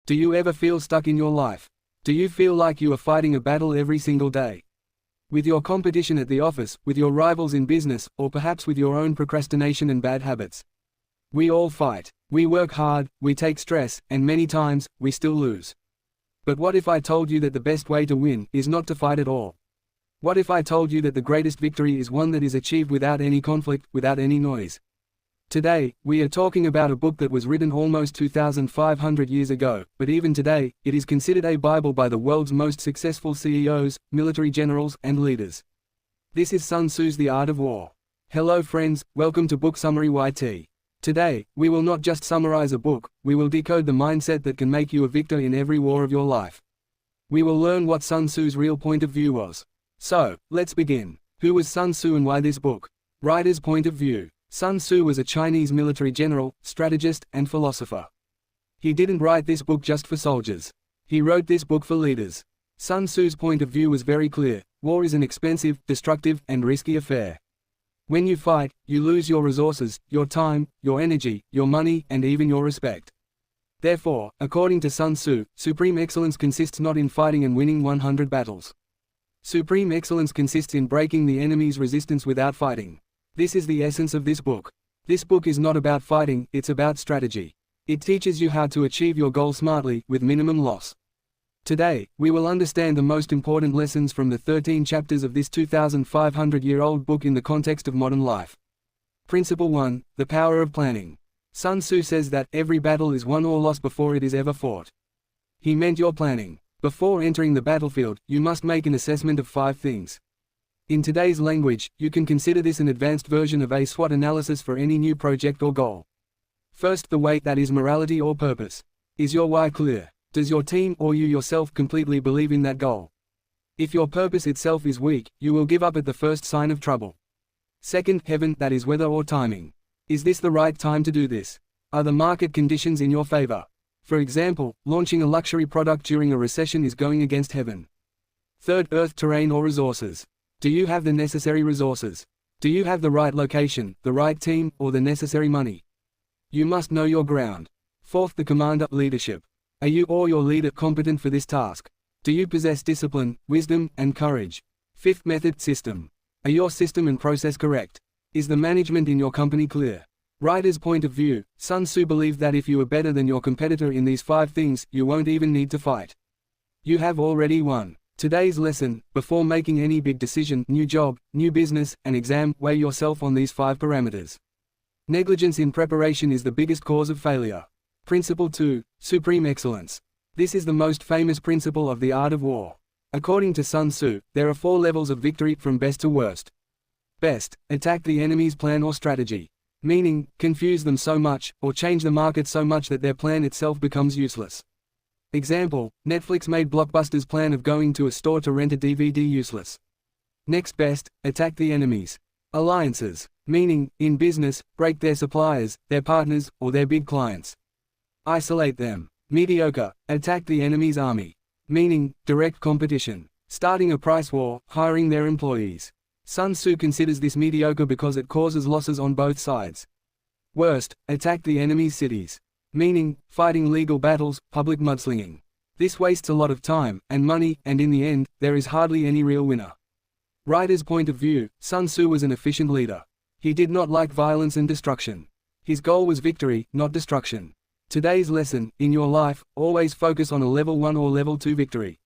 Do you ever feel stuck in your life? Do you feel like you are fighting a battle every single day? With your competition at the office, with your rivals in business, or perhaps with your own procrastination and bad habits? We all fight. We work hard, we take stress, and many times, we still lose. But what if I told you that the best way to win is not to fight at all? What if I told you that the greatest victory is one that is achieved without any conflict, without any noise? Today, we are talking about a book that was written almost 2,500 years ago, but even today, it is considered a Bible by the world's most successful CEOs, military generals, and leaders. This is Sun Tzu's The Art of War. Hello friends, welcome to Book Summary YT. Today, we will not just summarize a book, we will decode the mindset that can make you a victor in every war of your life. We will learn what Sun Tzu's real point of view was. So, let's begin. Who was Sun Tzu and why this book? Writer's point of view. Sun Tzu was a Chinese military general, strategist, and philosopher. He didn't write this book just for soldiers. He wrote this book for leaders. Sun Tzu's point of view was very clear: war is an expensive, destructive, and risky affair. When you fight, you lose your resources, your time, your energy, your money, and even your respect. Therefore, according to Sun Tzu, supreme excellence consists not in fighting and winning 100 battles. Supreme excellence consists in breaking the enemy's resistance without fighting. This is the essence of this book. This book is not about fighting, it's about strategy. It teaches you how to achieve your goal smartly, with minimum loss. Today, we will understand the most important lessons from the 13 chapters of this 2,500-year-old book in the context of modern life. Principle 1. The power of planning. Sun Tzu says that every battle is won or lost before it is ever fought. He meant your planning. Before entering the battlefield, you must make an assessment of 5 things. In today's language, you can consider this an advanced version of a SWOT analysis for any new project or goal. First, the weight, that is morality or purpose. Is your why clear? Does your team or you yourself completely believe in that goal? If your purpose itself is weak, you will give up at the first sign of trouble. Second, heaven, that is weather or timing. Is this the right time to do this? Are the market conditions in your favor? For example, launching a luxury product during a recession is going against heaven. Third, earth, terrain or resources. Do you have the necessary resources? Do you have the right location, the right team, or the necessary money? You must know your ground. Fourth, the commander, leadership. Are you or your leader competent for this task? Do you possess discipline, wisdom, and courage? Fifth, method, system. Are your system and process correct? Is the management in your company clear? Writer's point of view. Sun Tzu believed that if you are better than your competitor in these 5 things, you won't even need to fight. You have already won. Today's lesson: before making any big decision, new job, new business, and exam, weigh yourself on these 5 parameters. Negligence in preparation is the biggest cause of failure. Principle 2. Supreme excellence. This is the most famous principle of the art of war. According to Sun Tzu, there are 4 levels of victory, from best to worst. Best: attack the enemy's plan or strategy. Meaning, confuse them so much, or change the market so much that their plan itself becomes useless. Example: Netflix made Blockbuster's plan of going to a store to rent a DVD useless. Next best: attack the enemies. Alliances. Meaning, in business, break their suppliers, their partners, or their big clients. Isolate them. Mediocre: attack the enemy's army. Meaning, direct competition. Starting a price war, hiring their employees. Sun Tzu considers this mediocre because it causes losses on both sides. Worst: attack the enemy's cities. Meaning, fighting legal battles, public mudslinging. This wastes a lot of time and money, and in the end, there is hardly any real winner. Writer's point of view. Sun Tzu was an efficient leader. He did not like violence and destruction. His goal was victory, not destruction. Today's lesson: in your life, always focus on a level 1 or level 2 victory.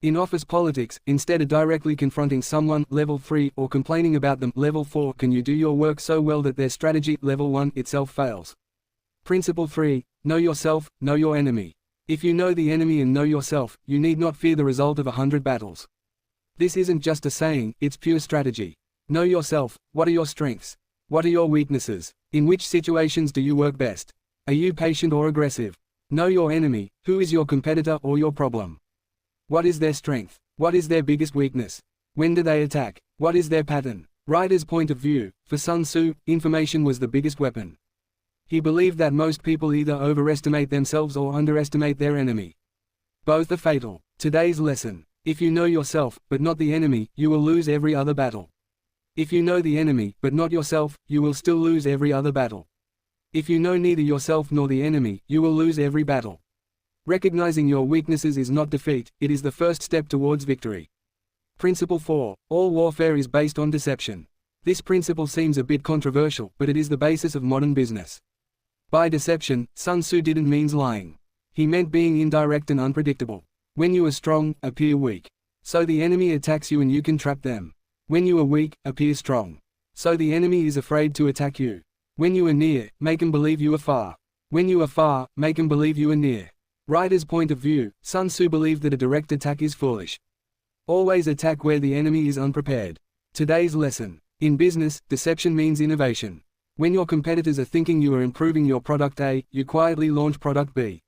In office politics, instead of directly confronting someone, level 3, or complaining about them, level 4, can you do your work so well that their strategy, level 1, itself fails? Principle 3. Know yourself, know your enemy. If you know the enemy and know yourself, you need not fear the result of 100 battles. This isn't just a saying, it's pure strategy. Know yourself. What are your strengths? What are your weaknesses? In which situations do you work best? Are you patient or aggressive? Know your enemy. Who is your competitor or your problem? What is their strength? What is their biggest weakness? When do they attack? What is their pattern? Writer's point of view. For Sun Tzu, information was the biggest weapon. He believed that most people either overestimate themselves or underestimate their enemy. Both are fatal. Today's lesson: if you know yourself, but not the enemy, you will lose every other battle. If you know the enemy, but not yourself, you will still lose every other battle. If you know neither yourself nor the enemy, you will lose every battle. Recognizing your weaknesses is not defeat, it is the first step towards victory. Principle 4. All warfare is based on deception. This principle seems a bit controversial, but it is the basis of modern business. By deception, Sun Tzu didn't mean lying. He meant being indirect and unpredictable. When you are strong, appear weak. So the enemy attacks you and you can trap them. When you are weak, appear strong. So the enemy is afraid to attack you. When you are near, make him believe you are far. When you are far, make him believe you are near. Writer's point of view, Sun Tzu believed that a direct attack is foolish. Always attack where the enemy is unprepared. Today's lesson. In business, deception means innovation. When your competitors are thinking you are improving your product A, you quietly launch product B.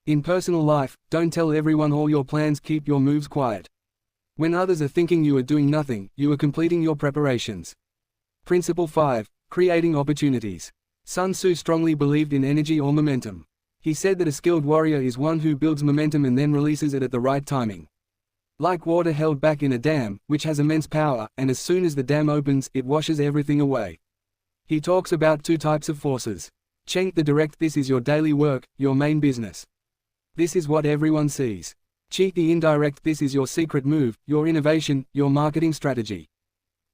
In personal life, don't tell everyone all your plans, keep your moves quiet. When others are thinking you are doing nothing, you are completing your preparations. Principle 5. Creating opportunities. Sun Tzu strongly believed in energy or momentum. He said that a skilled warrior is one who builds momentum and then releases it at the right timing. Like water held back in a dam, which has immense power, and as soon as the dam opens, it washes everything away. He talks about two types of forces. Cheng the direct, this is your daily work, your main business. This is what everyone sees. Qi the indirect, this is your secret move, your innovation, your marketing strategy.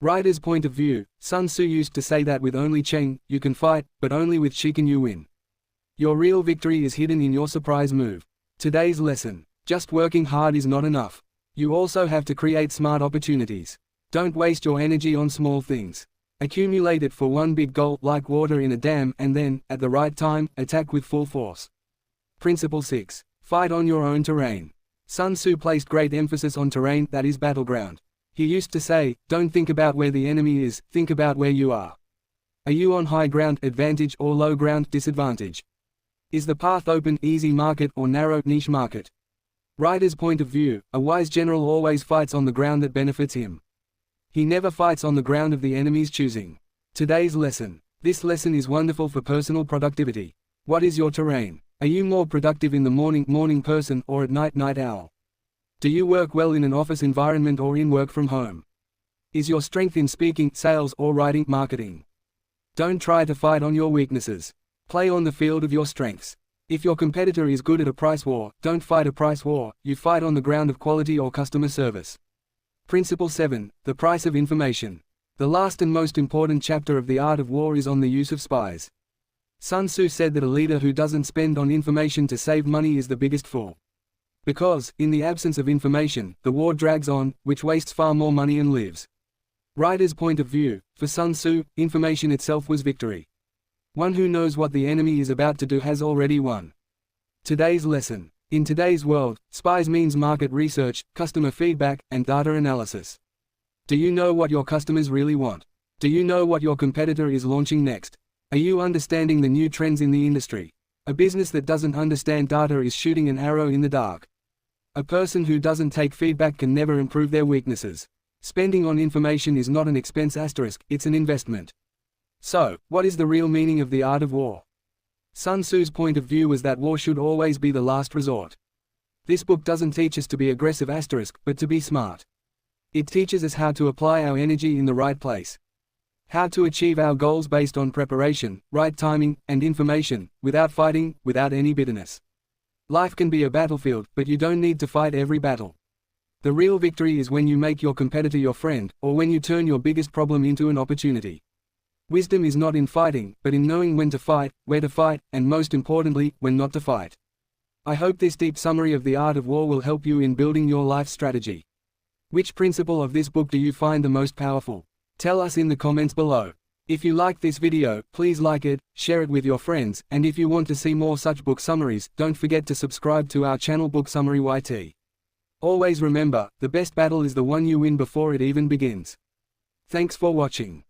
Writer's point of view, Sun Tzu used to say that with only Cheng, you can fight, but only with Qi can you win. Your real victory is hidden in your surprise move. Today's lesson. Just working hard is not enough. You also have to create smart opportunities. Don't waste your energy on small things. Accumulate it for one big goal, like water in a dam, and then, at the right time, attack with full force. Principle 6. Fight on your own terrain. Sun Tzu placed great emphasis on terrain, that is battleground. He used to say, don't think about where the enemy is, think about where you are. Are you on high ground, advantage, or low ground, disadvantage? Is the path open, easy market, or narrow, niche market? Writer's point of view, a wise general always fights on the ground that benefits him. He never fights on the ground of the enemy's choosing. Today's lesson. This lesson is wonderful for personal productivity. What is your terrain? Are you more productive in the morning person, or at night owl? Do you work well in an office environment or in work from home? Is your strength in speaking, sales, or writing, marketing? Don't try to fight on your weaknesses. Play on the field of your strengths. If your competitor is good at a price war, don't fight a price war, you fight on the ground of quality or customer service. Principle 7. The price of information. The last and most important chapter of the art of war is on the use of spies. Sun Tzu said that a leader who doesn't spend on information to save money is the biggest fool. Because, in the absence of information, the war drags on, which wastes far more money and lives. Writer's point of view, for Sun Tzu, information itself was victory. One who knows what the enemy is about to do has already won. Today's lesson. In today's world, spies means market research, customer feedback, and data analysis. Do you know what your customers really want? Do you know what your competitor is launching next? Are you understanding the new trends in the industry? A business that doesn't understand data is shooting an arrow in the dark. A person who doesn't take feedback can never improve their weaknesses. Spending on information is not an expense asterisk, it's an investment. So, what is the real meaning of the art of war? Sun Tzu's point of view was that war should always be the last resort. This book doesn't teach us to be aggressive asterisk, but to be smart. It teaches us how to apply our energy in the right place. How to achieve our goals based on preparation, right timing, and information, without fighting, without any bitterness. Life can be a battlefield, but you don't need to fight every battle. The real victory is when you make your competitor your friend, or when you turn your biggest problem into an opportunity. Wisdom is not in fighting, but in knowing when to fight, where to fight, and most importantly, when not to fight. I hope this deep summary of the art of war will help you in building your life strategy. Which principle of this book do you find the most powerful? Tell us in the comments below. If you liked this video, please like it, share it with your friends, and if you want to see more such book summaries, don't forget to subscribe to our channel Book Summary YT. Always remember, the best battle is the one you win before it even begins. Thanks for watching.